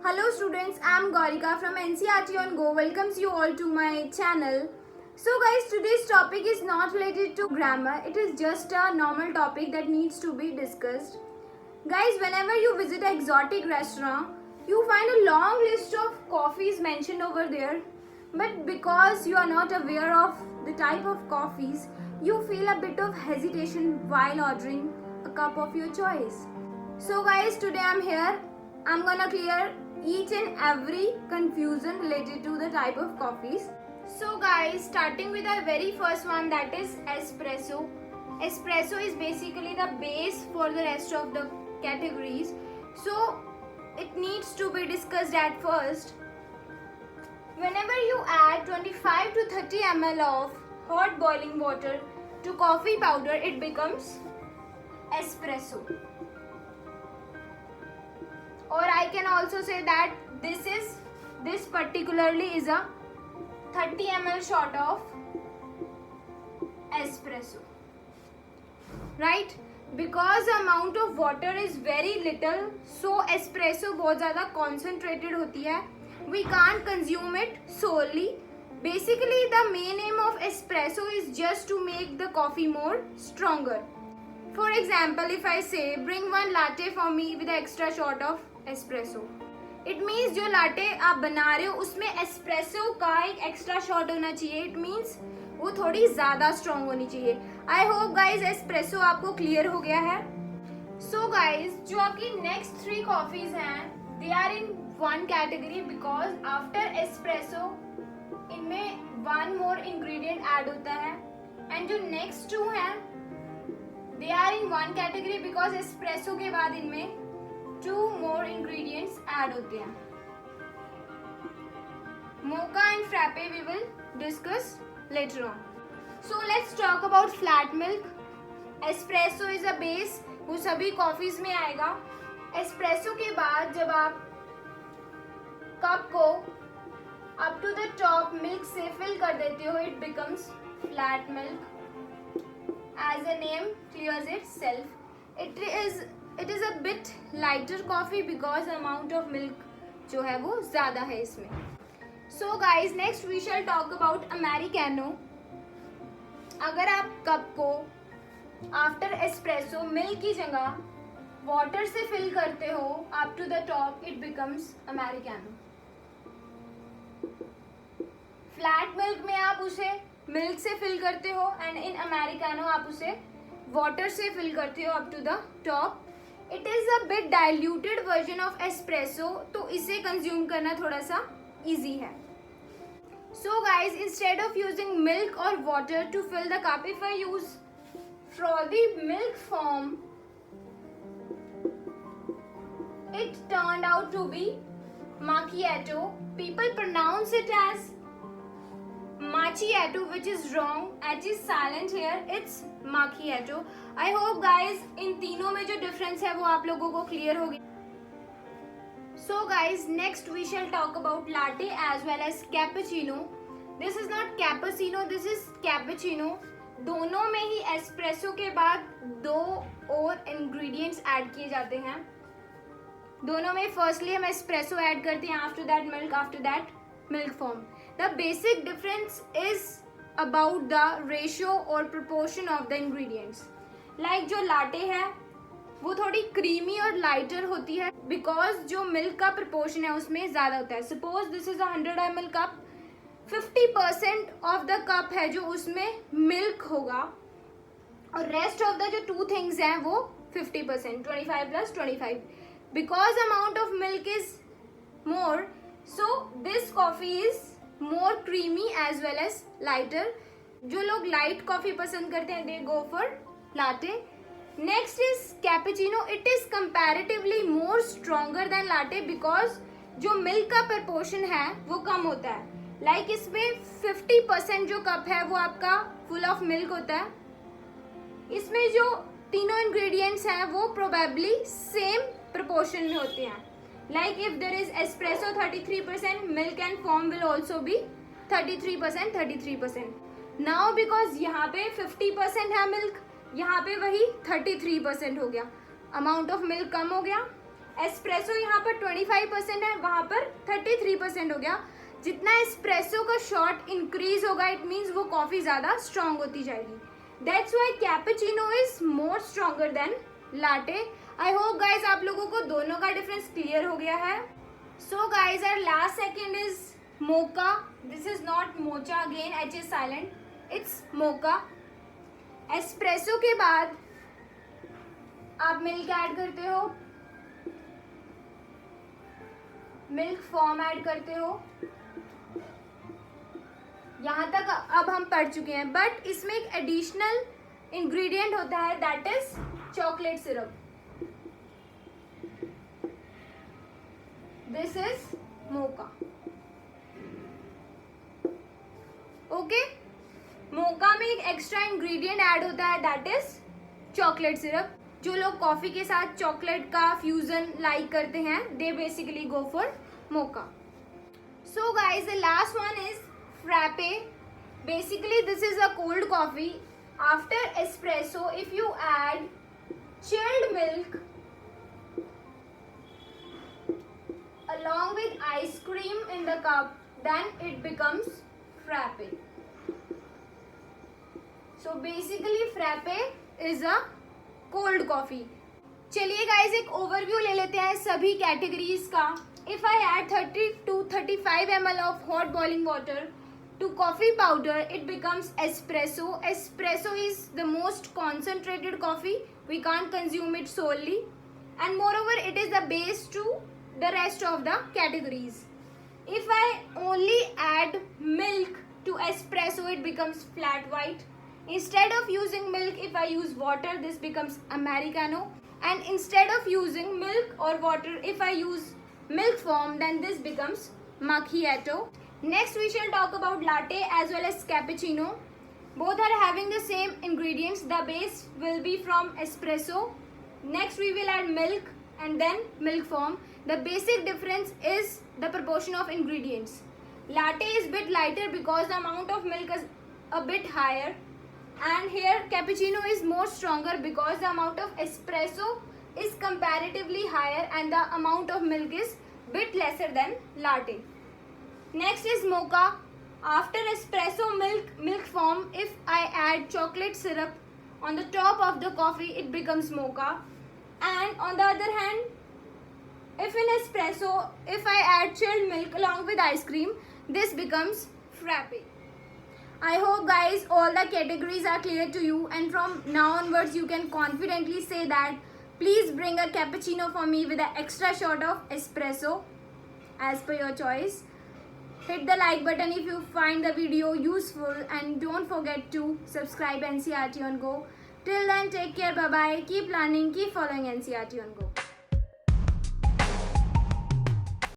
Hello students, I am Gaurika from NCERT on Go welcomes you all to my channel. So guys, today's topic is not related to grammar. It is just a normal topic that needs to be discussed. Guys, whenever you visit an exotic restaurant, you find a long list of coffees mentioned over there. But because you are not aware of the type of coffees, you feel a bit of hesitation while ordering a cup of your choice. So guys, today I'm here. I'm gonna clear each and every confusion related to the type of coffees. So guys, starting with our very first one, that is espresso. Espresso is basically the base for the rest of the categories. So it needs to be discussed at first. Whenever you add 25 to 30 ml of hot boiling water to coffee powder, it becomes espresso. Or I can also say that this particularly is a 30 ml shot of espresso, right? Because the amount of water is very little, so espresso बहुत ज़्यादा concentrated होती है. We can't consume it solely. Basically, the main aim of espresso is just to make the coffee more stronger. For example, if I say bring one latte for me with an extra shot of espresso, it means जो latte आप बना रहे हो उसमें espresso का एक extra shot होना चाहिए. इट मीन्स वो थोड़ी ज़्यादा स्ट्रॉन्ग होनी चाहिए. आई होप गाइज एस्प्रेसो आपको क्लियर हो गया है. सो गाइज जो आपकी नेक्स्ट 3 कॉफीज हैं they are in one category because after espresso इनमें 1 मोर इंग्रेडिएंट ऐड होता है. एंड जो नेक्स्ट 2 हैं they are in one category because espresso के बाद इनमें 2 more ingredients add होते हैं. Mocha and frappe we will discuss later on. So let's talk about flat milk. Espresso is a base, वो सभी कॉफीज में आएगा. एस्प्रेसो के बाद जब आप कप को up to the top milk से फिल कर देते हो, it becomes flat milk. As the name clears itself, it is a bit lighter coffee because amount of milk जो है वो ज़्यादा है इसमें. So guys, next we shall talk about Americano. अगर आप कप को आफ्टर एस्प्रेसो मिल्क की जगह वाटर से फिल करते हो up to the top, it becomes Americano. Flat milk में आप उसे मिल्क से फिल करते हो एंड इन अमेरिकानो आप उसे वाटर से फिल करते हो up to the top. It is a bit diluted version of espresso, तो इसे कंज्यूम करना थोड़ा सा इजी है. So guys, instead of using milk और water to fill the cup, if I use frothy milk form, it turned out to be macchiato. People pronounce it as macchiato, which is wrong. H is silent here. It's macchiato. I hope guys इन तीनों में जो difference है वो आप लोगों को clear हो गया. So guys, next we shall talk about latte as well as cappuccino. This is not cappuccino, this is cappuccino. दोनों में ही एस्प्रेसो के बाद 2 और इंग्रेडिएंट्स ऐड किए जाते हैं. दोनों में फर्स्टली हम एस्प्रेसो ऐड करते हैं, after that milk form. The basic difference is about the ratio और proportion of the ingredients. Like जो लाटे है वो थोड़ी क्रीमी और लाइटर होती है बिकॉज जो मिल्क का प्रोपोर्शन है उसमें ज़्यादा होता है. Suppose this is 100 ml cup, 50% of the cup है जो उसमें मिल्क होगा और रेस्ट ऑफ द जो 2 थिंग्स हैं वो 50%, 25 + 25. Because amount of milk is more, so this coffee is more creamy as well as lighter. जो लोग लाइट कॉफी पसंद करते हैं they go for latte. Next is cappuccino. It is comparatively more stronger than latte because जो milk का proportion है वो कम होता है. लाइक इसमें 50% जो कप है वो आपका फुल ऑफ मिल्क होता है. इसमें जो तीनों इंग्रेडिएंट्स हैं वो प्रोबेबली सेम प्रोपोर्शन में होते हैं. Like if there is espresso 33%, milk and foam will also be 33%. Now because यहाँ पे 50% है मिल्क, यहाँ पे वही 33% हो गया. अमाउंट ऑफ मिल्क कम हो गया एस्प्रेसो यहाँ पर 25% है, वहाँ पर 33% हो गया. जितना एस्प्रेसो का शॉट इंक्रीज होगा इट मीन्स वो कॉफी ज़्यादा स्ट्रांग होती जाएगी. That's why cappuccino is more stronger than latte. I hope guys आप लोगों को दोनों का डिफरेंस क्लियर हो गया है. So guys our last second is mocha. This is not mocha, again H is silent, it's mocha. Espresso के बाद आप मिल्क ऐड करते हो, मिल्क फॉर्म ऐड करते हो. यहाँ तक अब हम पढ़ चुके हैं, बट इसमें एक एडिशनल इंग्रेडिएंट होता है that is chocolate syrup. This is mocha. Okay, mocha में एक एक्स्ट्रा इंग्रेडिएंट ऐड होता है दैट इज चॉकलेट सिरप. जो लोग कॉफी के साथ चॉकलेट का फ्यूजन लाइक करते हैं they basically go for mocha. So guys the last one is frappe. Basically this is a cold coffee. After espresso if you add chilled milk along with ice cream in the cup, then it becomes frappe. So basically frappe is a cold coffee. चलिए guys एक overview ले लेते हैं सभी categories का. If I add 30 to 35 ml of hot boiling water to coffee powder, it becomes espresso. Espresso is the most concentrated coffee. We can't consume it solely, and moreover it is the base to the rest of the categories. If I only add milk to espresso, it becomes flat white. Instead of using milk, if I use water, this becomes americano. And instead of using milk or water, if I use milk form, then this becomes macchiato. Next we shall talk about latte as well as cappuccino. Both are having the same ingredients. The base will be from espresso. Next we will add milk and then milk foam. The basic difference is the proportion of ingredients. Latte is bit lighter because the amount of milk is a bit higher, and here cappuccino is more stronger because the amount of espresso is comparatively higher and the amount of milk is bit lesser than latte. Next is mocha. After espresso milk form, if I add chocolate syrup on the top of the coffee, it becomes mocha. And on the other hand, if in espresso, if I add chilled milk along with ice cream, this becomes frappe. I hope guys all the categories are clear to you, and from now onwards you can confidently say that please bring a cappuccino for me with an extra shot of espresso as per your choice. Hit the like button if you find the video useful, and don't forget to subscribe NCERT on Go. Till then, take care, bye bye. Keep learning, keep following NCERT on Go.